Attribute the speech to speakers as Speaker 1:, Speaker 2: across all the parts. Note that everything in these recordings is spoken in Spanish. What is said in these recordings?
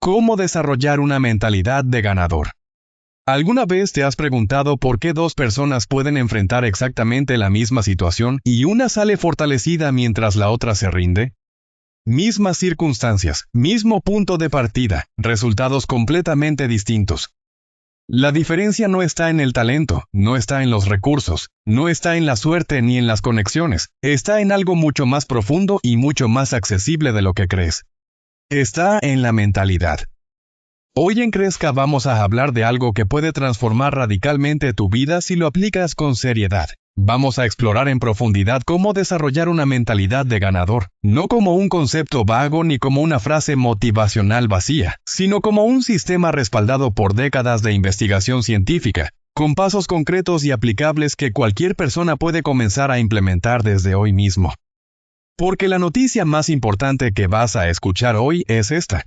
Speaker 1: ¿Cómo desarrollar una mentalidad de ganador? ¿Alguna vez te has preguntado por qué dos personas pueden enfrentar exactamente la misma situación y una sale fortalecida mientras la otra se rinde? Mismas circunstancias, mismo punto de partida, resultados completamente distintos. La diferencia no está en el talento, no está en los recursos, no está en la suerte ni en las conexiones, está en algo mucho más profundo y mucho más accesible de lo que crees. Está en la mentalidad. Hoy en Crezca vamos a hablar de algo que puede transformar radicalmente tu vida si lo aplicas con seriedad. Vamos a explorar en profundidad cómo desarrollar una mentalidad de ganador, no como un concepto vago ni como una frase motivacional vacía, sino como un sistema respaldado por décadas de investigación científica, con pasos concretos y aplicables que cualquier persona puede comenzar a implementar desde hoy mismo. Porque la noticia más importante que vas a escuchar hoy es esta.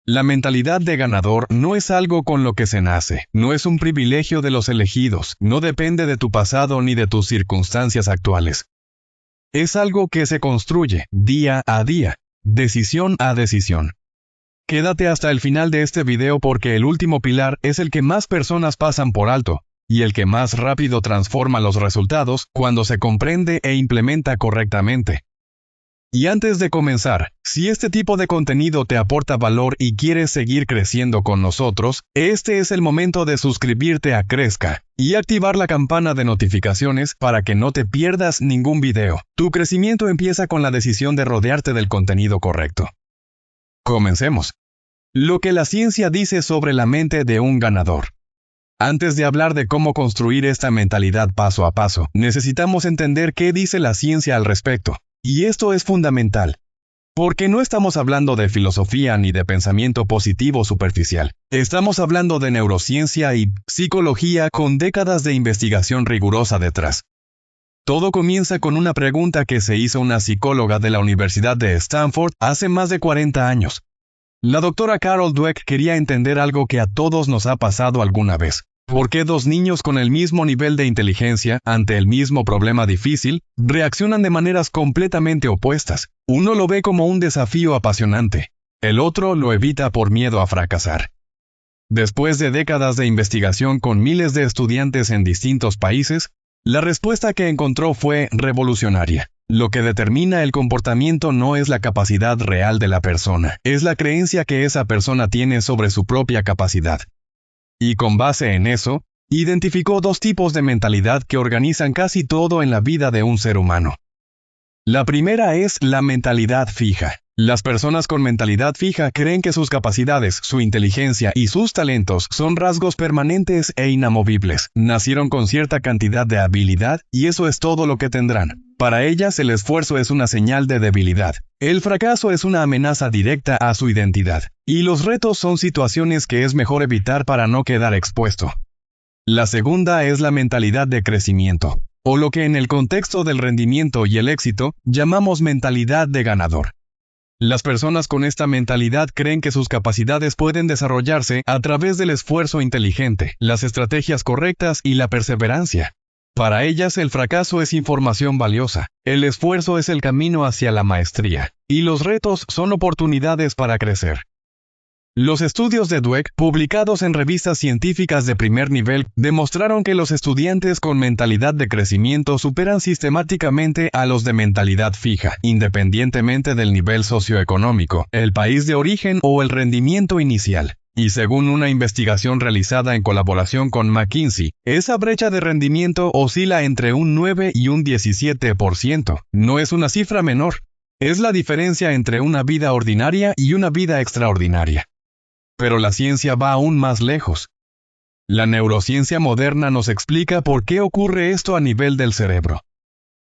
Speaker 1: La mentalidad de ganador no es algo con lo que se nace, no es un privilegio de los elegidos, no depende de tu pasado ni de tus circunstancias actuales. Es algo que se construye día a día, decisión a decisión. Quédate hasta el final de este video porque el último pilar es el que más personas pasan por alto, y el que más rápido transforma los resultados cuando se comprende e implementa correctamente. Y antes de comenzar, si este tipo de contenido te aporta valor y quieres seguir creciendo con nosotros, este es el momento de suscribirte a Crezca y activar la campana de notificaciones para que no te pierdas ningún video. Tu crecimiento empieza con la decisión de rodearte del contenido correcto. Comencemos. Lo que la ciencia dice sobre la mente de un ganador. Antes de hablar de cómo construir esta mentalidad paso a paso, necesitamos entender qué dice la ciencia al respecto. Y esto es fundamental, porque no estamos hablando de filosofía ni de pensamiento positivo superficial. Estamos hablando de neurociencia y psicología con décadas de investigación rigurosa detrás. Todo comienza con una pregunta que se hizo una psicóloga de la Universidad de Stanford hace más de 40 años. La doctora Carol Dweck quería entender algo que a todos nos ha pasado alguna vez. ¿Por qué dos niños con el mismo nivel de inteligencia, ante el mismo problema difícil, reaccionan de maneras completamente opuestas? Uno lo ve como un desafío apasionante, el otro lo evita por miedo a fracasar. Después de décadas de investigación con miles de estudiantes en distintos países, la respuesta que encontró fue revolucionaria. Lo que determina el comportamiento no es la capacidad real de la persona, es la creencia que esa persona tiene sobre su propia capacidad. Y con base en eso, identificó dos tipos de mentalidad que organizan casi todo en la vida de un ser humano. La primera es la mentalidad fija. Las personas con mentalidad fija creen que sus capacidades, su inteligencia y sus talentos son rasgos permanentes e inamovibles. Nacieron con cierta cantidad de habilidad y eso es todo lo que tendrán. Para ellas el esfuerzo es una señal de debilidad. El fracaso es una amenaza directa a su identidad. Y los retos son situaciones que es mejor evitar para no quedar expuesto. La segunda es la mentalidad de crecimiento, o lo que en el contexto del rendimiento y el éxito llamamos mentalidad de ganador. Las personas con esta mentalidad creen que sus capacidades pueden desarrollarse a través del esfuerzo inteligente, las estrategias correctas y la perseverancia. Para ellas el fracaso es información valiosa, el esfuerzo es el camino hacia la maestría, y los retos son oportunidades para crecer. Los estudios de Dweck, publicados en revistas científicas de primer nivel, demostraron que los estudiantes con mentalidad de crecimiento superan sistemáticamente a los de mentalidad fija, independientemente del nivel socioeconómico, el país de origen o el rendimiento inicial. Y según una investigación realizada en colaboración con McKinsey, esa brecha de rendimiento oscila entre un 9 y un 17%. No es una cifra menor. Es la diferencia entre una vida ordinaria y una vida extraordinaria. Pero la ciencia va aún más lejos. La neurociencia moderna nos explica por qué ocurre esto a nivel del cerebro.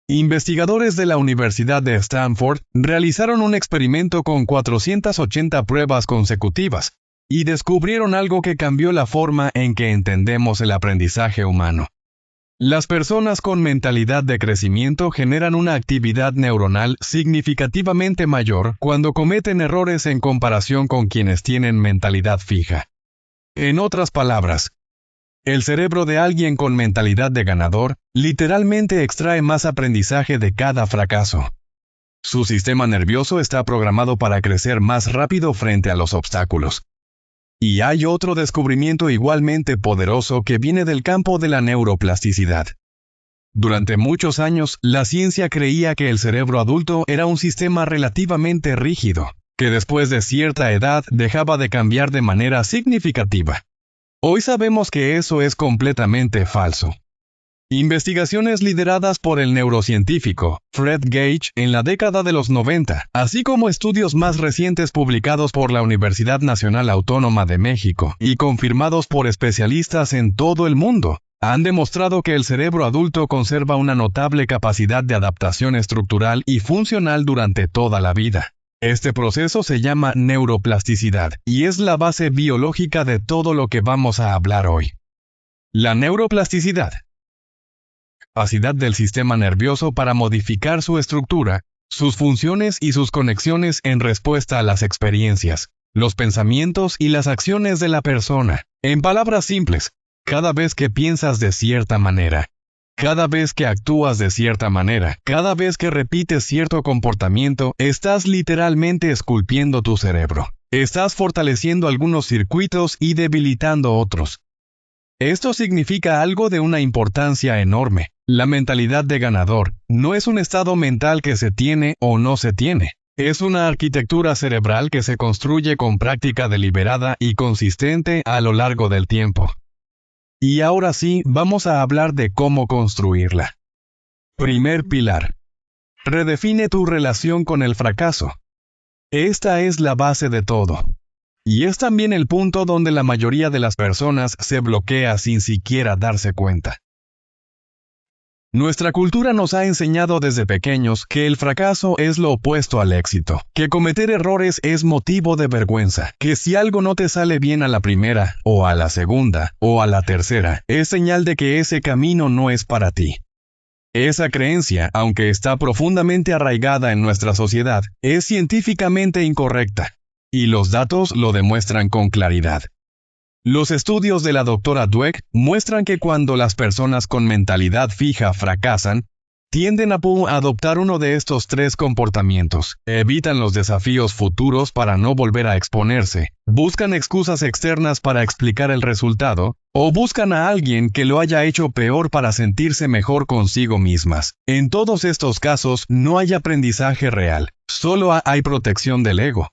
Speaker 1: Investigadores de la Universidad de Stanford realizaron un experimento con 480 pruebas consecutivas y descubrieron algo que cambió la forma en que entendemos el aprendizaje humano. Las personas con mentalidad de crecimiento generan una actividad neuronal significativamente mayor cuando cometen errores en comparación con quienes tienen mentalidad fija. En otras palabras, el cerebro de alguien con mentalidad de ganador literalmente extrae más aprendizaje de cada fracaso. Su sistema nervioso está programado para crecer más rápido frente a los obstáculos. Y hay otro descubrimiento igualmente poderoso que viene del campo de la neuroplasticidad. Durante muchos años, la ciencia creía que el cerebro adulto era un sistema relativamente rígido, que después de cierta edad dejaba de cambiar de manera significativa. Hoy sabemos que eso es completamente falso. Investigaciones lideradas por el neurocientífico Fred Gage en la década de los 90, así como estudios más recientes publicados por la Universidad Nacional Autónoma de México y confirmados por especialistas en todo el mundo, han demostrado que el cerebro adulto conserva una notable capacidad de adaptación estructural y funcional durante toda la vida. Este proceso se llama neuroplasticidad y es la base biológica de todo lo que vamos a hablar hoy. La neuroplasticidad. Capacidad del sistema nervioso para modificar su estructura, sus funciones y sus conexiones en respuesta a las experiencias, los pensamientos y las acciones de la persona. En palabras simples, cada vez que piensas de cierta manera, cada vez que actúas de cierta manera, cada vez que repites cierto comportamiento, estás literalmente esculpiendo tu cerebro. Estás fortaleciendo algunos circuitos y debilitando otros. Esto significa algo de una importancia enorme. La mentalidad de ganador no es un estado mental que se tiene o no se tiene. Es una arquitectura cerebral que se construye con práctica deliberada y consistente a lo largo del tiempo. Y ahora sí, vamos a hablar de cómo construirla. Primer pilar. Redefine tu relación con el fracaso. Esta es la base de todo. Y es también el punto donde la mayoría de las personas se bloquea sin siquiera darse cuenta. Nuestra cultura nos ha enseñado desde pequeños que el fracaso es lo opuesto al éxito, que cometer errores es motivo de vergüenza, que si algo no te sale bien a la primera, o a la segunda, o a la tercera, es señal de que ese camino no es para ti. Esa creencia, aunque está profundamente arraigada en nuestra sociedad, es científicamente incorrecta, y los datos lo demuestran con claridad. Los estudios de la doctora Dweck muestran que cuando las personas con mentalidad fija fracasan, tienden a adoptar uno de estos tres comportamientos. Evitan los desafíos futuros para no volver a exponerse, buscan excusas externas para explicar el resultado, o buscan a alguien que lo haya hecho peor para sentirse mejor consigo mismas. En todos estos casos no hay aprendizaje real, solo hay protección del ego.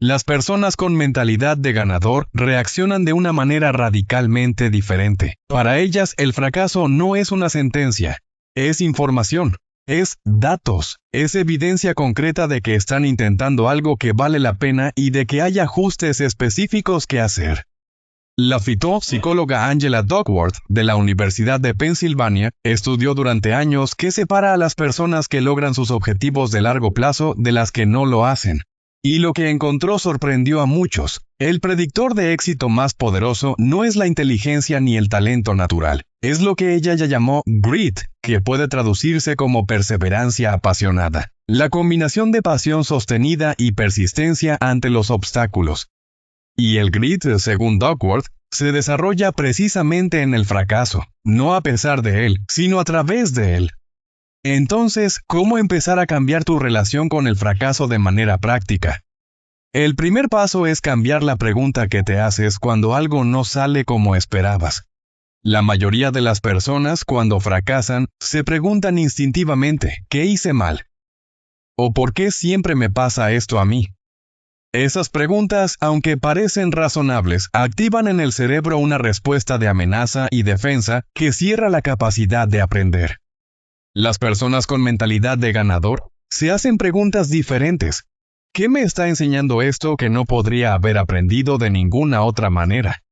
Speaker 1: Las personas con mentalidad de ganador reaccionan de una manera radicalmente diferente. Para ellas, el fracaso no es una sentencia, es información, es datos, es evidencia concreta de que están intentando algo que vale la pena y de que hay ajustes específicos que hacer. La psicóloga Angela Duckworth, de la Universidad de Pensilvania, estudió durante años qué separa a las personas que logran sus objetivos de largo plazo de las que no lo hacen. Y lo que encontró sorprendió a muchos. El predictor de éxito más poderoso no es la inteligencia ni el talento natural. Es lo que ella ya llamó grit, que puede traducirse como perseverancia apasionada. La combinación de pasión sostenida y persistencia ante los obstáculos. Y el grit, según Duckworth, se desarrolla precisamente en el fracaso, no a pesar de él, sino a través de él. Entonces, ¿cómo empezar a cambiar tu relación con el fracaso de manera práctica? El primer paso es cambiar la pregunta que te haces cuando algo no sale como esperabas. La mayoría de las personas, cuando fracasan, se preguntan instintivamente, ¿qué hice mal? ¿O por qué siempre me pasa esto a mí? Esas preguntas, aunque parecen razonables, activan en el cerebro una respuesta de amenaza y defensa que cierra la capacidad de aprender. Las personas con mentalidad de ganador se hacen preguntas diferentes. ¿Qué me está enseñando esto que no podría haber aprendido de ninguna otra manera?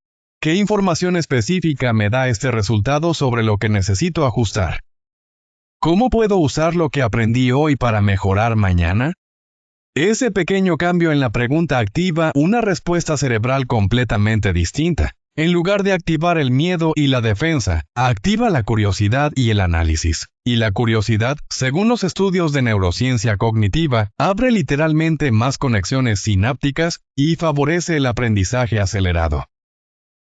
Speaker 1: ¿Qué información específica me da este resultado sobre lo que necesito ajustar? ¿Cómo puedo usar lo que aprendí hoy para mejorar mañana? Ese pequeño cambio en la pregunta activa una respuesta cerebral completamente distinta. En lugar de activar el miedo y la defensa, activa la curiosidad y el análisis. Y la curiosidad, según los estudios de neurociencia cognitiva, abre literalmente más conexiones sinápticas y favorece el aprendizaje acelerado.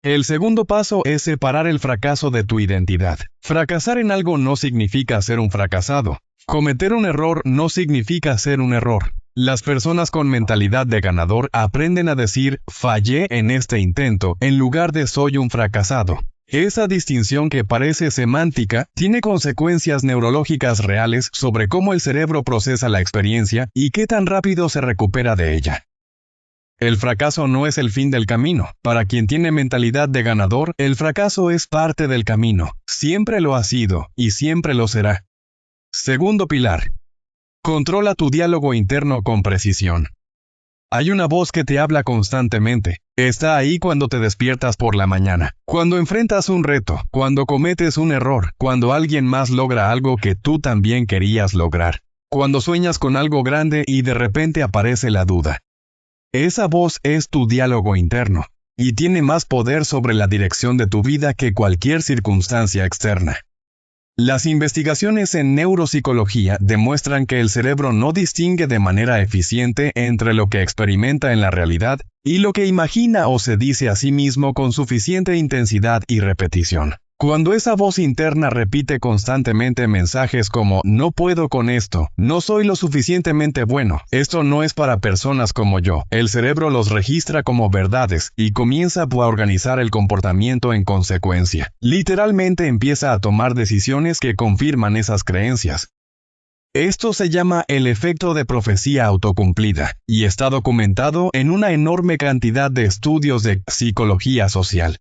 Speaker 1: El segundo paso es separar el fracaso de tu identidad. Fracasar en algo no significa ser un fracasado. Cometer un error no significa ser un error. Las personas con mentalidad de ganador aprenden a decir fallé en este intento en lugar de soy un fracasado. Esa distinción que parece semántica tiene consecuencias neurológicas reales sobre cómo el cerebro procesa la experiencia y qué tan rápido se recupera de ella. El fracaso no es el fin del camino. Para quien tiene mentalidad de ganador, el fracaso es parte del camino. Siempre lo ha sido y siempre lo será. Segundo pilar. Controla tu diálogo interno con precisión. Hay una voz que te habla constantemente. Está ahí cuando te despiertas por la mañana, cuando enfrentas un reto, cuando cometes un error, cuando alguien más logra algo que tú también querías lograr, cuando sueñas con algo grande y de repente aparece la duda. Esa voz es tu diálogo interno, y tiene más poder sobre la dirección de tu vida que cualquier circunstancia externa. Las investigaciones en neuropsicología demuestran que el cerebro no distingue de manera eficiente entre lo que experimenta en la realidad y lo que imagina o se dice a sí mismo con suficiente intensidad y repetición. Cuando esa voz interna repite constantemente mensajes como no puedo con esto, no soy lo suficientemente bueno, esto no es para personas como yo, el cerebro los registra como verdades y comienza a organizar el comportamiento en consecuencia. Literalmente empieza a tomar decisiones que confirman esas creencias. Esto se llama el efecto de profecía autocumplida y está documentado en una enorme cantidad de estudios de psicología social.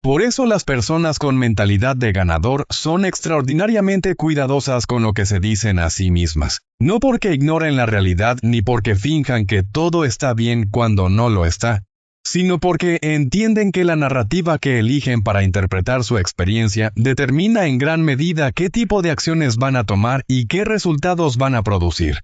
Speaker 1: Por eso las personas con mentalidad de ganador son extraordinariamente cuidadosas con lo que se dicen a sí mismas. No porque ignoren la realidad ni porque finjan que todo está bien cuando no lo está, sino porque entienden que la narrativa que eligen para interpretar su experiencia determina en gran medida qué tipo de acciones van a tomar y qué resultados van a producir.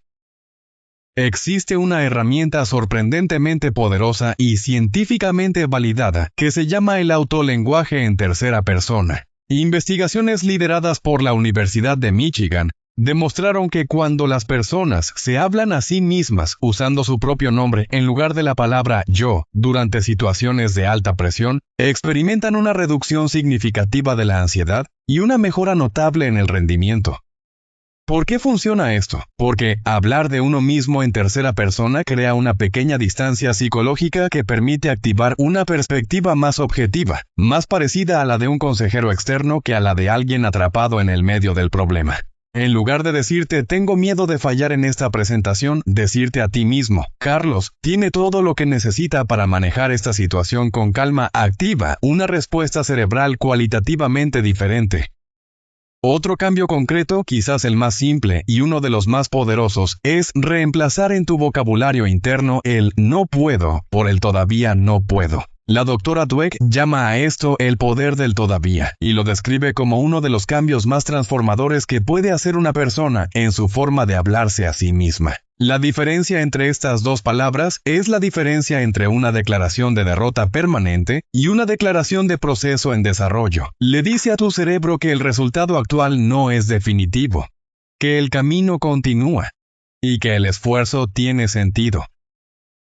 Speaker 1: Existe una herramienta sorprendentemente poderosa y científicamente validada que se llama el autolenguaje en tercera persona. Investigaciones lideradas por la Universidad de Michigan demostraron que cuando las personas se hablan a sí mismas usando su propio nombre en lugar de la palabra yo durante situaciones de alta presión, experimentan una reducción significativa de la ansiedad y una mejora notable en el rendimiento. ¿Por qué funciona esto? Porque hablar de uno mismo en tercera persona crea una pequeña distancia psicológica que permite activar una perspectiva más objetiva, más parecida a la de un consejero externo que a la de alguien atrapado en el medio del problema. En lugar de decirte tengo miedo de fallar en esta presentación, decirte a ti mismo, Carlos, tiene todo lo que necesita para manejar esta situación con calma, activa una respuesta cerebral cualitativamente diferente. Otro cambio concreto, quizás el más simple y uno de los más poderosos, es reemplazar en tu vocabulario interno el no puedo por el todavía no puedo. La doctora Dweck llama a esto el poder del todavía y lo describe como uno de los cambios más transformadores que puede hacer una persona en su forma de hablarse a sí misma. La diferencia entre estas dos palabras es la diferencia entre una declaración de derrota permanente y una declaración de proceso en desarrollo. Le dice a tu cerebro que el resultado actual no es definitivo, que el camino continúa y que el esfuerzo tiene sentido.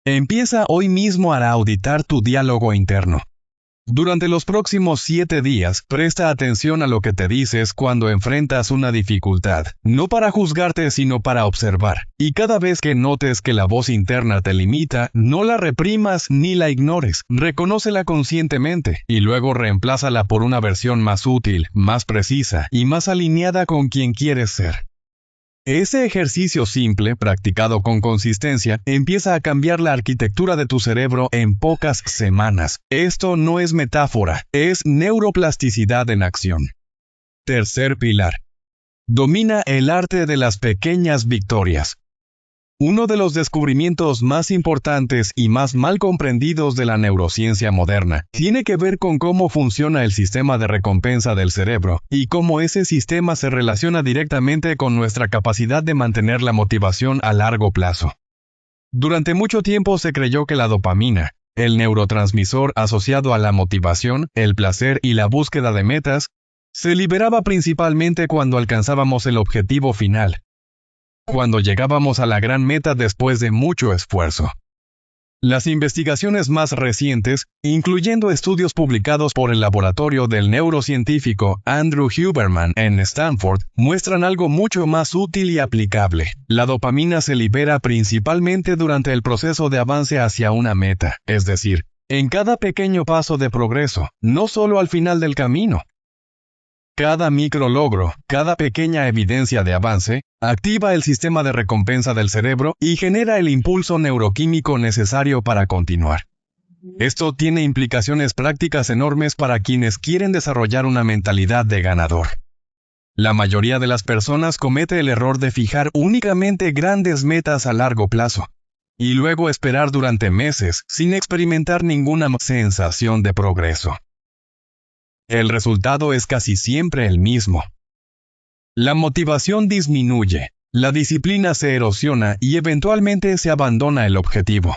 Speaker 1: Empieza hoy mismo a auditar tu diálogo interno. Durante los próximos 7 días, presta atención a lo que te dices cuando enfrentas una dificultad, no para juzgarte sino para observar. Y cada vez que notes que la voz interna te limita, no la reprimas ni la ignores, reconócela conscientemente y luego reemplázala por una versión más útil, más precisa y más alineada con quien quieres ser. Ese ejercicio simple, practicado con consistencia, empieza a cambiar la arquitectura de tu cerebro en pocas semanas. Esto no es metáfora, es neuroplasticidad en acción. Tercer pilar. Domina el arte de las pequeñas victorias. Uno de los descubrimientos más importantes y más mal comprendidos de la neurociencia moderna tiene que ver con cómo funciona el sistema de recompensa del cerebro y cómo ese sistema se relaciona directamente con nuestra capacidad de mantener la motivación a largo plazo. Durante mucho tiempo se creyó que la dopamina, el neurotransmisor asociado a la motivación, el placer y la búsqueda de metas, se liberaba principalmente cuando alcanzábamos el objetivo final, cuando llegábamos a la gran meta después de mucho esfuerzo. Las investigaciones más recientes, incluyendo estudios publicados por el laboratorio del neurocientífico Andrew Huberman en Stanford, muestran algo mucho más útil y aplicable. La dopamina se libera principalmente durante el proceso de avance hacia una meta, es decir, en cada pequeño paso de progreso, no solo al final del camino. Cada micrologro, cada pequeña evidencia de avance, activa el sistema de recompensa del cerebro y genera el impulso neuroquímico necesario para continuar. Esto tiene implicaciones prácticas enormes para quienes quieren desarrollar una mentalidad de ganador. La mayoría de las personas comete el error de fijar únicamente grandes metas a largo plazo, y luego esperar durante meses sin experimentar ninguna sensación de progreso. El resultado es casi siempre el mismo. La motivación disminuye, la disciplina se erosiona y eventualmente se abandona el objetivo.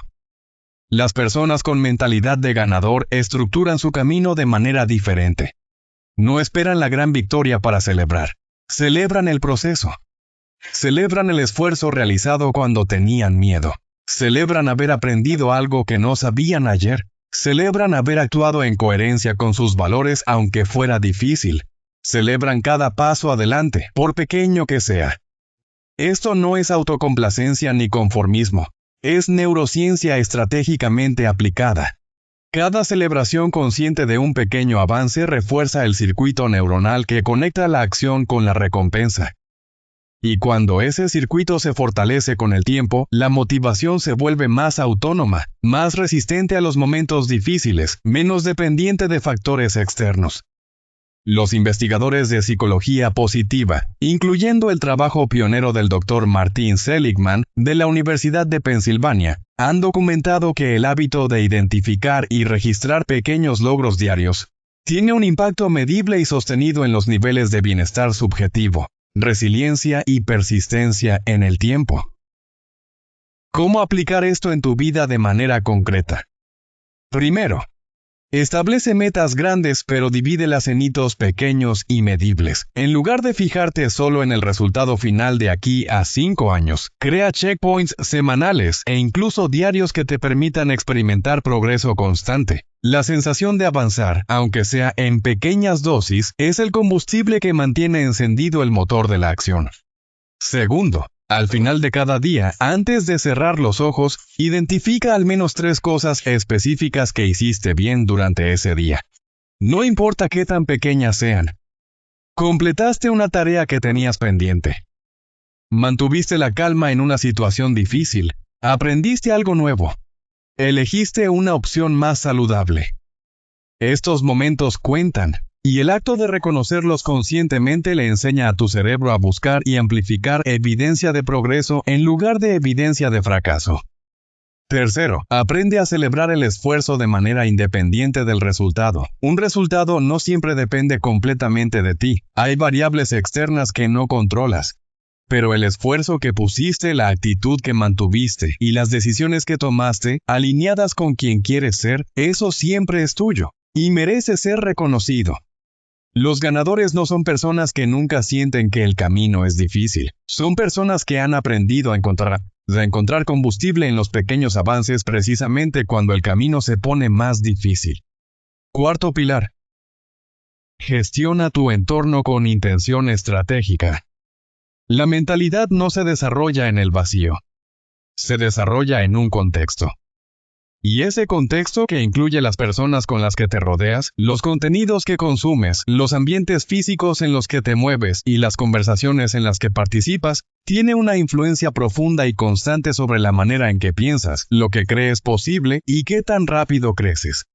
Speaker 1: Las personas con mentalidad de ganador estructuran su camino de manera diferente. No esperan la gran victoria para celebrar. Celebran el proceso. Celebran el esfuerzo realizado cuando tenían miedo. Celebran haber aprendido algo que no sabían ayer. Celebran haber actuado en coherencia con sus valores aunque fuera difícil. Celebran cada paso adelante, por pequeño que sea. Esto no es autocomplacencia ni conformismo. Es neurociencia estratégicamente aplicada. Cada celebración consciente de un pequeño avance refuerza el circuito neuronal que conecta la acción con la recompensa. Y cuando ese circuito se fortalece con el tiempo, la motivación se vuelve más autónoma, más resistente a los momentos difíciles, menos dependiente de factores externos. Los investigadores de psicología positiva, incluyendo el trabajo pionero del Dr. Martin Seligman, de la Universidad de Pensilvania, han documentado que el hábito de identificar y registrar pequeños logros diarios tiene un impacto medible y sostenido en los niveles de bienestar subjetivo, resiliencia y persistencia en el tiempo. ¿Cómo aplicar esto en tu vida de manera concreta? Primero, establece metas grandes pero divídelas en hitos pequeños y medibles. En lugar de fijarte solo en el resultado final de aquí a 5 años, crea checkpoints semanales e incluso diarios que te permitan experimentar progreso constante. La sensación de avanzar, aunque sea en pequeñas dosis, es el combustible que mantiene encendido el motor de la acción. Segundo, al final de cada día, antes de cerrar los ojos, identifica al menos 3 cosas específicas que hiciste bien durante ese día. No importa qué tan pequeñas sean. Completaste una tarea que tenías pendiente. Mantuviste la calma en una situación difícil. Aprendiste algo nuevo. Elegiste una opción más saludable. Estos momentos cuentan, y el acto de reconocerlos conscientemente le enseña a tu cerebro a buscar y amplificar evidencia de progreso en lugar de evidencia de fracaso. Tercero, aprende a celebrar el esfuerzo de manera independiente del resultado. Un resultado no siempre depende completamente de ti. Hay variables externas que no controlas. Pero el esfuerzo que pusiste, la actitud que mantuviste y las decisiones que tomaste, alineadas con quien quieres ser, eso siempre es tuyo y merece ser reconocido. Los ganadores no son personas que nunca sienten que el camino es difícil. Son personas que han aprendido a encontrar combustible en los pequeños avances precisamente cuando el camino se pone más difícil. Cuarto pilar. Gestiona tu entorno con intención estratégica. La mentalidad no se desarrolla en el vacío. Se desarrolla en un contexto. Y ese contexto que incluye las personas con las que te rodeas, los contenidos que consumes, los ambientes físicos en los que te mueves y las conversaciones en las que participas, tiene una influencia profunda y constante sobre la manera en que piensas, lo que crees posible y qué tan rápido creces.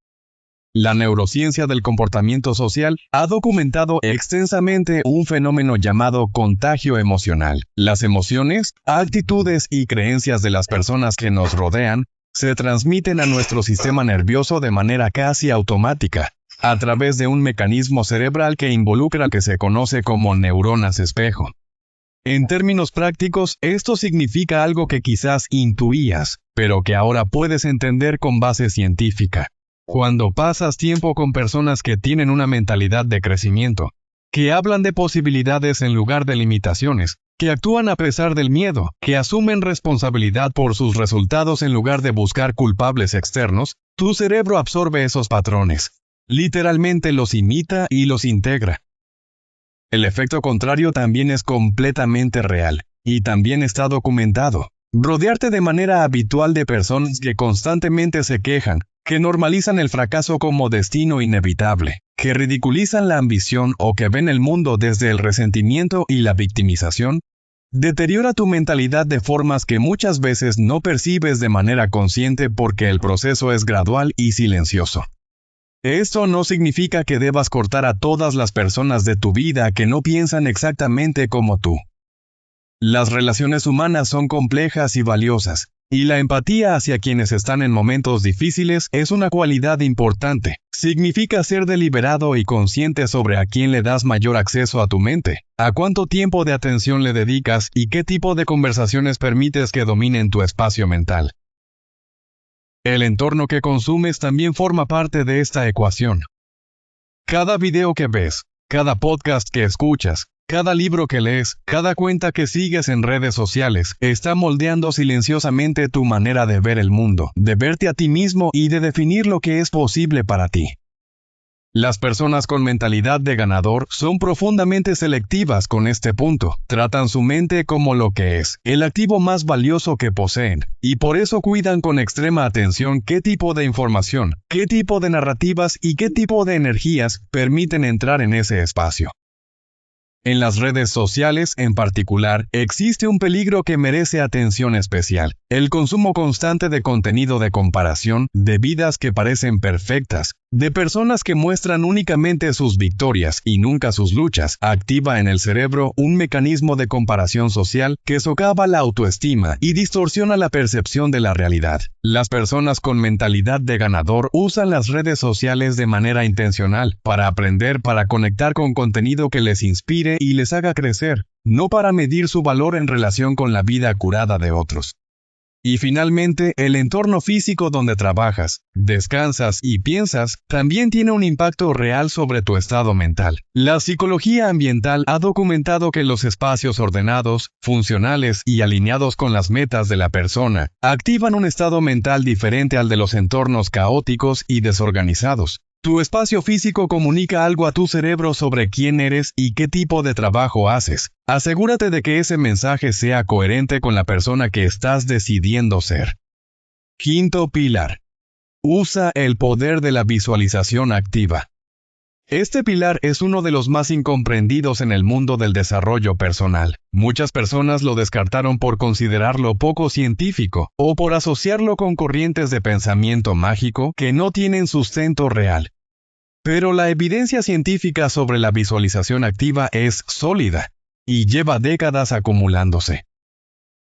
Speaker 1: La neurociencia del comportamiento social ha documentado extensamente un fenómeno llamado contagio emocional. Las emociones, actitudes y creencias de las personas que nos rodean se transmiten a nuestro sistema nervioso de manera casi automática, a través de un mecanismo cerebral que involucra lo que se conoce como neuronas espejo. En términos prácticos, esto significa algo que quizás intuías, pero que ahora puedes entender con base científica. Cuando pasas tiempo con personas que tienen una mentalidad de crecimiento, que hablan de posibilidades en lugar de limitaciones, que actúan a pesar del miedo, que asumen responsabilidad por sus resultados en lugar de buscar culpables externos, tu cerebro absorbe esos patrones. Literalmente los imita y los integra. El efecto contrario también es completamente real, y también está documentado. Rodearte de manera habitual de personas que constantemente se quejan, que normalizan el fracaso como destino inevitable, que ridiculizan la ambición o que ven el mundo desde el resentimiento y la victimización, deteriora tu mentalidad de formas que muchas veces no percibes de manera consciente porque el proceso es gradual y silencioso. Esto no significa que debas cortar a todas las personas de tu vida que no piensan exactamente como tú. Las relaciones humanas son complejas y valiosas, y la empatía hacia quienes están en momentos difíciles es una cualidad importante. Significa ser deliberado y consciente sobre a quién le das mayor acceso a tu mente, a cuánto tiempo de atención le dedicas y qué tipo de conversaciones permites que dominen tu espacio mental. El entorno que consumes también forma parte de esta ecuación. Cada video que ves, cada podcast que escuchas, cada libro que lees, cada cuenta que sigues en redes sociales, está moldeando silenciosamente tu manera de ver el mundo, de verte a ti mismo y de definir lo que es posible para ti. Las personas con mentalidad de ganador son profundamente selectivas con este punto. Tratan su mente como lo que es, el activo más valioso que poseen, y por eso cuidan con extrema atención qué tipo de información, qué tipo de narrativas y qué tipo de energías permiten entrar en ese espacio. En las redes sociales, en particular, existe un peligro que merece atención especial: el consumo constante de contenido de comparación, de vidas que parecen perfectas, de personas que muestran únicamente sus victorias y nunca sus luchas. Activa en el cerebro un mecanismo de comparación social que socava la autoestima y distorsiona la percepción de la realidad. Las personas con mentalidad de ganador usan las redes sociales de manera intencional, para aprender, para conectar con contenido que les inspire y les haga crecer, no para medir su valor en relación con la vida curada de otros. Y finalmente, el entorno físico donde trabajas, descansas y piensas también tiene un impacto real sobre tu estado mental. La psicología ambiental ha documentado que los espacios ordenados, funcionales y alineados con las metas de la persona activan un estado mental diferente al de los entornos caóticos y desorganizados. Tu espacio físico comunica algo a tu cerebro sobre quién eres y qué tipo de trabajo haces. Asegúrate de que ese mensaje sea coherente con la persona que estás decidiendo ser. Quinto pilar. Usa el poder de la visualización activa. Este pilar es uno de los más incomprendidos en el mundo del desarrollo personal. Muchas personas lo descartaron por considerarlo poco científico o por asociarlo con corrientes de pensamiento mágico que no tienen sustento real. Pero la evidencia científica sobre la visualización activa es sólida y lleva décadas acumulándose.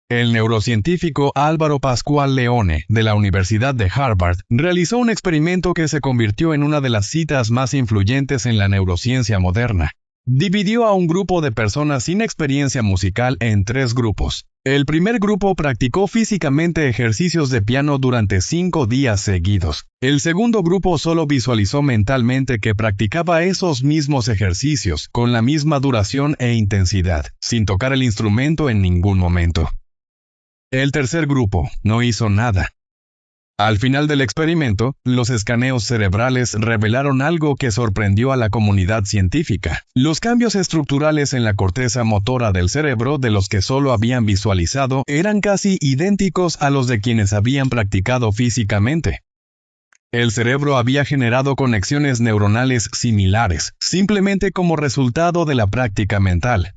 Speaker 1: El neurocientífico Álvaro Pascual Leone, de la Universidad de Harvard, realizó un experimento que se convirtió en una de las citas más influyentes en la neurociencia moderna. Dividió a un grupo de personas sin experiencia musical en 3 grupos. El primer grupo practicó físicamente ejercicios de piano durante 5 días seguidos. El segundo grupo solo visualizó mentalmente que practicaba esos mismos ejercicios, con la misma duración e intensidad, sin tocar el instrumento en ningún momento. El tercer grupo no hizo nada. Al final del experimento, los escaneos cerebrales revelaron algo que sorprendió a la comunidad científica. Los cambios estructurales en la corteza motora del cerebro de los que solo habían visualizado eran casi idénticos a los de quienes habían practicado físicamente. El cerebro había generado conexiones neuronales similares, simplemente como resultado de la práctica mental.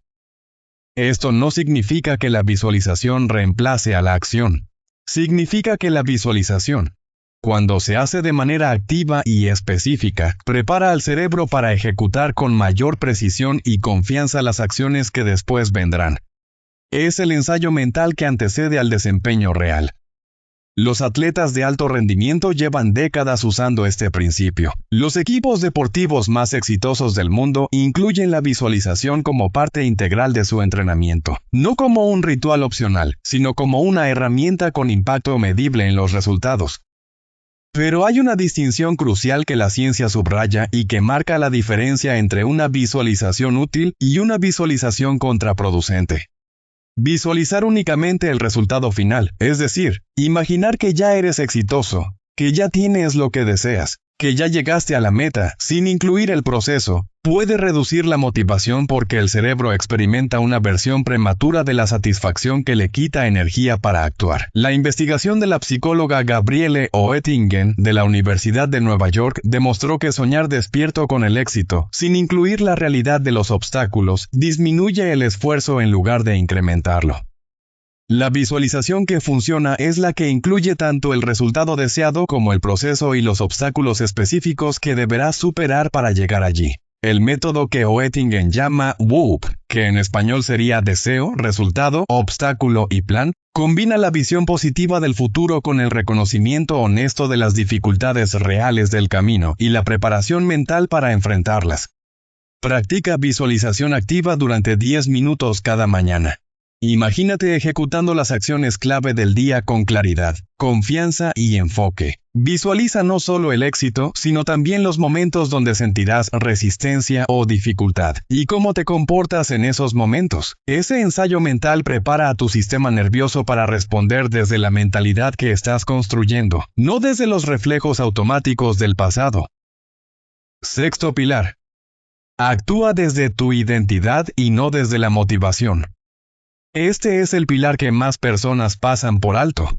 Speaker 1: Esto no significa que la visualización reemplace a la acción. Significa que la visualización, cuando se hace de manera activa y específica, prepara al cerebro para ejecutar con mayor precisión y confianza las acciones que después vendrán. Es el ensayo mental que antecede al desempeño real. Los atletas de alto rendimiento llevan décadas usando este principio. Los equipos deportivos más exitosos del mundo incluyen la visualización como parte integral de su entrenamiento, no como un ritual opcional, sino como una herramienta con impacto medible en los resultados. Pero hay una distinción crucial que la ciencia subraya y que marca la diferencia entre una visualización útil y una visualización contraproducente. Visualizar únicamente el resultado final, es decir, imaginar que ya eres exitoso, que ya tienes lo que deseas, que ya llegaste a la meta, sin incluir el proceso, puede reducir la motivación porque el cerebro experimenta una versión prematura de la satisfacción que le quita energía para actuar. La investigación de la psicóloga Gabriele Oettingen de la Universidad de Nueva York demostró que soñar despierto con el éxito, sin incluir la realidad de los obstáculos, disminuye el esfuerzo en lugar de incrementarlo. La visualización que funciona es la que incluye tanto el resultado deseado como el proceso y los obstáculos específicos que deberás superar para llegar allí. El método que Oettingen llama WOOP, que en español sería deseo, resultado, obstáculo y plan, combina la visión positiva del futuro con el reconocimiento honesto de las dificultades reales del camino y la preparación mental para enfrentarlas. Practica visualización activa durante 10 minutos cada mañana. Imagínate ejecutando las acciones clave del día con claridad, confianza y enfoque. Visualiza no solo el éxito, sino también los momentos donde sentirás resistencia o dificultad, y cómo te comportas en esos momentos. Ese ensayo mental prepara a tu sistema nervioso para responder desde la mentalidad que estás construyendo, no desde los reflejos automáticos del pasado. Sexto pilar. Actúa desde tu identidad y no desde la motivación. Este es el pilar que más personas pasan por alto.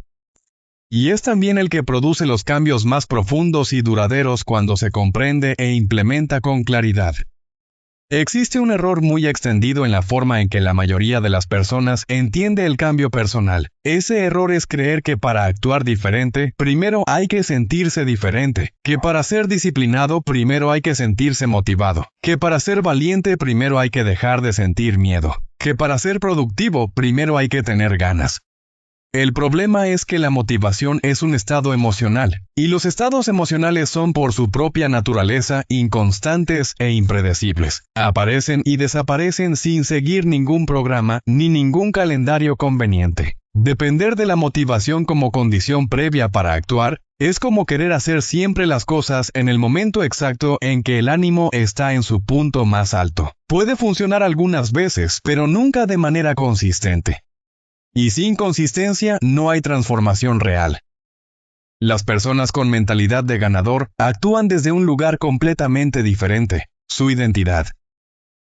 Speaker 1: Y es también el que produce los cambios más profundos y duraderos cuando se comprende e implementa con claridad. Existe un error muy extendido en la forma en que la mayoría de las personas entiende el cambio personal. Ese error es creer que para actuar diferente, primero hay que sentirse diferente, que para ser disciplinado primero hay que sentirse motivado, que para ser valiente primero hay que dejar de sentir miedo, que para ser productivo primero hay que tener ganas. El problema es que la motivación es un estado emocional, y los estados emocionales son por su propia naturaleza inconstantes e impredecibles. Aparecen y desaparecen sin seguir ningún programa ni ningún calendario conveniente. Depender de la motivación como condición previa para actuar es como querer hacer siempre las cosas en el momento exacto en que el ánimo está en su punto más alto. Puede funcionar algunas veces, pero nunca de manera consistente. Y sin consistencia no hay transformación real. Las personas con mentalidad de ganador actúan desde un lugar completamente diferente, su identidad.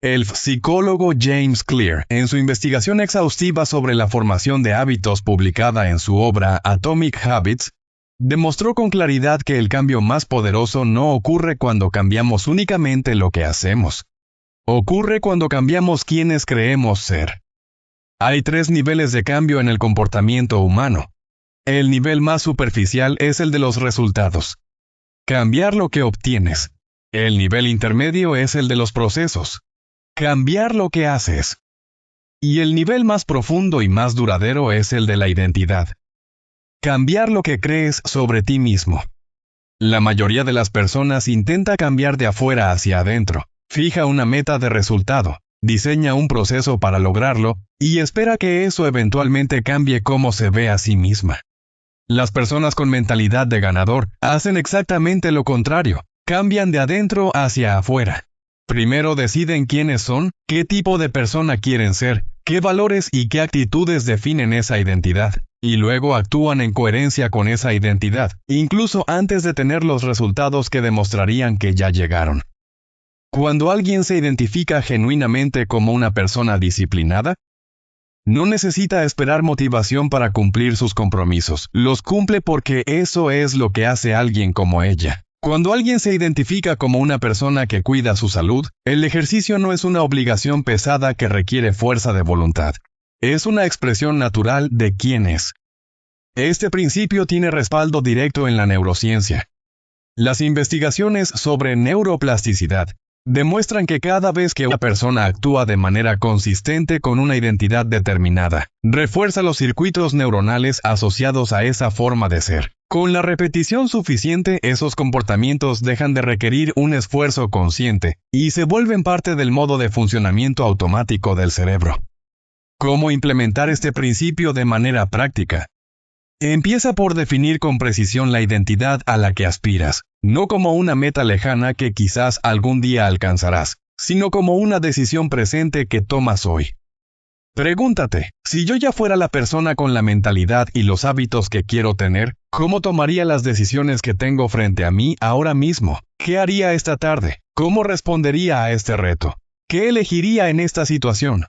Speaker 1: El psicólogo James Clear, en su investigación exhaustiva sobre la formación de hábitos publicada en su obra Atomic Habits, demostró con claridad que el cambio más poderoso no ocurre cuando cambiamos únicamente lo que hacemos. Ocurre cuando cambiamos quienes creemos ser. Hay 3 niveles de cambio en el comportamiento humano. El nivel más superficial es el de los resultados. Cambiar lo que obtienes. El nivel intermedio es el de los procesos. Cambiar lo que haces. Y el nivel más profundo y más duradero es el de la identidad. Cambiar lo que crees sobre ti mismo. La mayoría de las personas intenta cambiar de afuera hacia adentro. Fija una meta de resultado. Diseña un proceso para lograrlo, y espera que eso eventualmente cambie cómo se ve a sí misma. Las personas con mentalidad de ganador hacen exactamente lo contrario, cambian de adentro hacia afuera. Primero deciden quiénes son, qué tipo de persona quieren ser, qué valores y qué actitudes definen esa identidad, y luego actúan en coherencia con esa identidad, incluso antes de tener los resultados que demostrarían que ya llegaron. Cuando alguien se identifica genuinamente como una persona disciplinada, no necesita esperar motivación para cumplir sus compromisos. Los cumple porque eso es lo que hace alguien como ella. Cuando alguien se identifica como una persona que cuida su salud, el ejercicio no es una obligación pesada que requiere fuerza de voluntad. Es una expresión natural de quién es. Este principio tiene respaldo directo en la neurociencia. Las investigaciones sobre neuroplasticidad demuestran que cada vez que una persona actúa de manera consistente con una identidad determinada, refuerza los circuitos neuronales asociados a esa forma de ser. Con la repetición suficiente, esos comportamientos dejan de requerir un esfuerzo consciente y se vuelven parte del modo de funcionamiento automático del cerebro. ¿Cómo implementar este principio de manera práctica? Empieza por definir con precisión la identidad a la que aspiras, no como una meta lejana que quizás algún día alcanzarás, sino como una decisión presente que tomas hoy. Pregúntate, si yo ya fuera la persona con la mentalidad y los hábitos que quiero tener, ¿cómo tomaría las decisiones que tengo frente a mí ahora mismo? ¿Qué haría esta tarde? ¿Cómo respondería a este reto? ¿Qué elegiría en esta situación?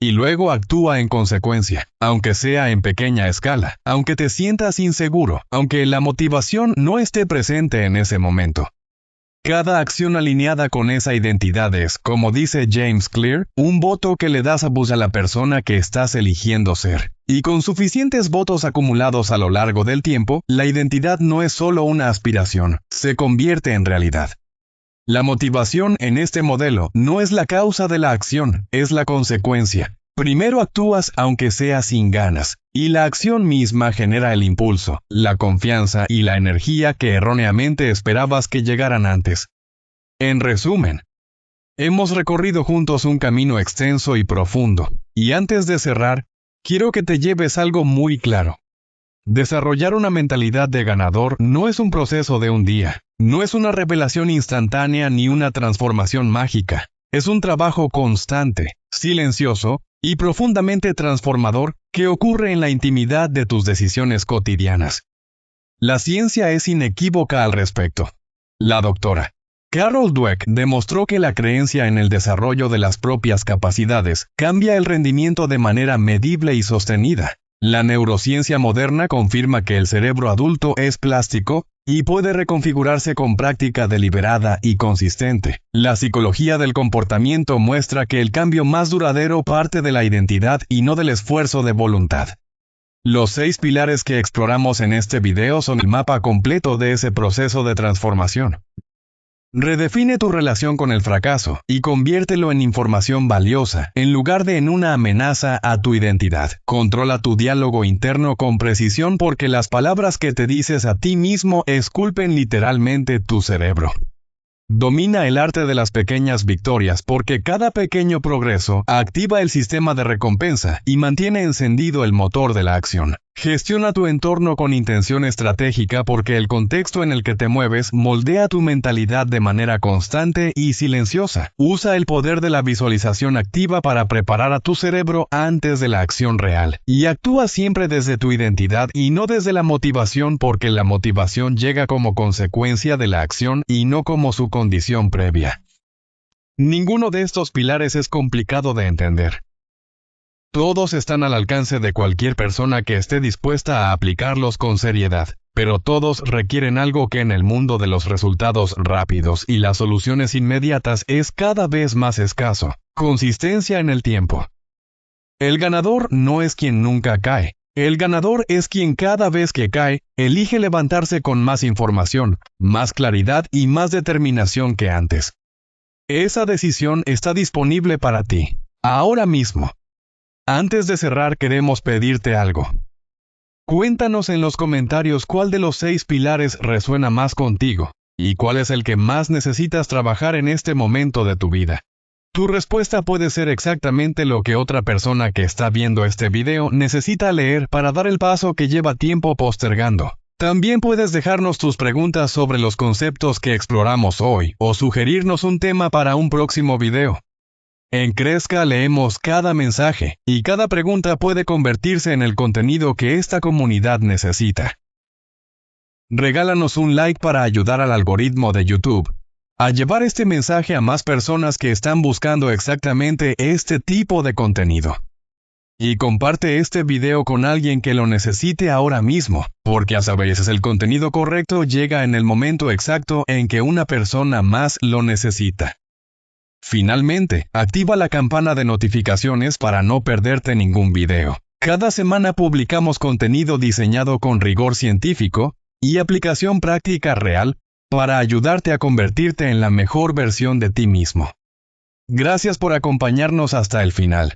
Speaker 1: Y luego actúa en consecuencia, aunque sea en pequeña escala, aunque te sientas inseguro, aunque la motivación no esté presente en ese momento. Cada acción alineada con esa identidad es, como dice James Clear, un voto que le das a la persona que estás eligiendo ser. Y con suficientes votos acumulados a lo largo del tiempo, la identidad no es solo una aspiración, se convierte en realidad. La motivación en este modelo no es la causa de la acción, es la consecuencia. Primero actúas aunque sea sin ganas, y la acción misma genera el impulso, la confianza y la energía que erróneamente esperabas que llegaran antes. En resumen, hemos recorrido juntos un camino extenso y profundo, y antes de cerrar, quiero que te lleves algo muy claro. Desarrollar una mentalidad de ganador no es un proceso de un día, no es una revelación instantánea ni una transformación mágica, es un trabajo constante, silencioso y profundamente transformador que ocurre en la intimidad de tus decisiones cotidianas. La ciencia es inequívoca al respecto. La doctora Carol Dweck demostró que la creencia en el desarrollo de las propias capacidades cambia el rendimiento de manera medible y sostenida. La neurociencia moderna confirma que el cerebro adulto es plástico y puede reconfigurarse con práctica deliberada y consistente. La psicología del comportamiento muestra que el cambio más duradero parte de la identidad y no del esfuerzo de voluntad. Los 6 pilares que exploramos en este video son el mapa completo de ese proceso de transformación. Redefine tu relación con el fracaso y conviértelo en información valiosa, en lugar de en una amenaza a tu identidad. Controla tu diálogo interno con precisión porque las palabras que te dices a ti mismo esculpen literalmente tu cerebro. Domina el arte de las pequeñas victorias porque cada pequeño progreso activa el sistema de recompensa y mantiene encendido el motor de la acción. Gestiona tu entorno con intención estratégica porque el contexto en el que te mueves moldea tu mentalidad de manera constante y silenciosa. Usa el poder de la visualización activa para preparar a tu cerebro antes de la acción real. Y actúa siempre desde tu identidad y no desde la motivación porque la motivación llega como consecuencia de la acción y no como su condición previa. Ninguno de estos pilares es complicado de entender. Todos están al alcance de cualquier persona que esté dispuesta a aplicarlos con seriedad, pero todos requieren algo que en el mundo de los resultados rápidos y las soluciones inmediatas es cada vez más escaso: consistencia en el tiempo. El ganador no es quien nunca cae. El ganador es quien cada vez que cae, elige levantarse con más información, más claridad y más determinación que antes. Esa decisión está disponible para ti, ahora mismo. Antes de cerrar, queremos pedirte algo. Cuéntanos en los comentarios cuál de los 6 pilares resuena más contigo, y cuál es el que más necesitas trabajar en este momento de tu vida. Tu respuesta puede ser exactamente lo que otra persona que está viendo este video necesita leer para dar el paso que lleva tiempo postergando. También puedes dejarnos tus preguntas sobre los conceptos que exploramos hoy, o sugerirnos un tema para un próximo video. En Crezca leemos cada mensaje, y cada pregunta puede convertirse en el contenido que esta comunidad necesita. Regálanos un like para ayudar al algoritmo de YouTube a llevar este mensaje a más personas que están buscando exactamente este tipo de contenido. Y comparte este video con alguien que lo necesite ahora mismo, porque a veces el contenido correcto llega en el momento exacto en que una persona más lo necesita. Finalmente, activa la campana de notificaciones para no perderte ningún video. Cada semana publicamos contenido diseñado con rigor científico y aplicación práctica real para ayudarte a convertirte en la mejor versión de ti mismo. Gracias por acompañarnos hasta el final.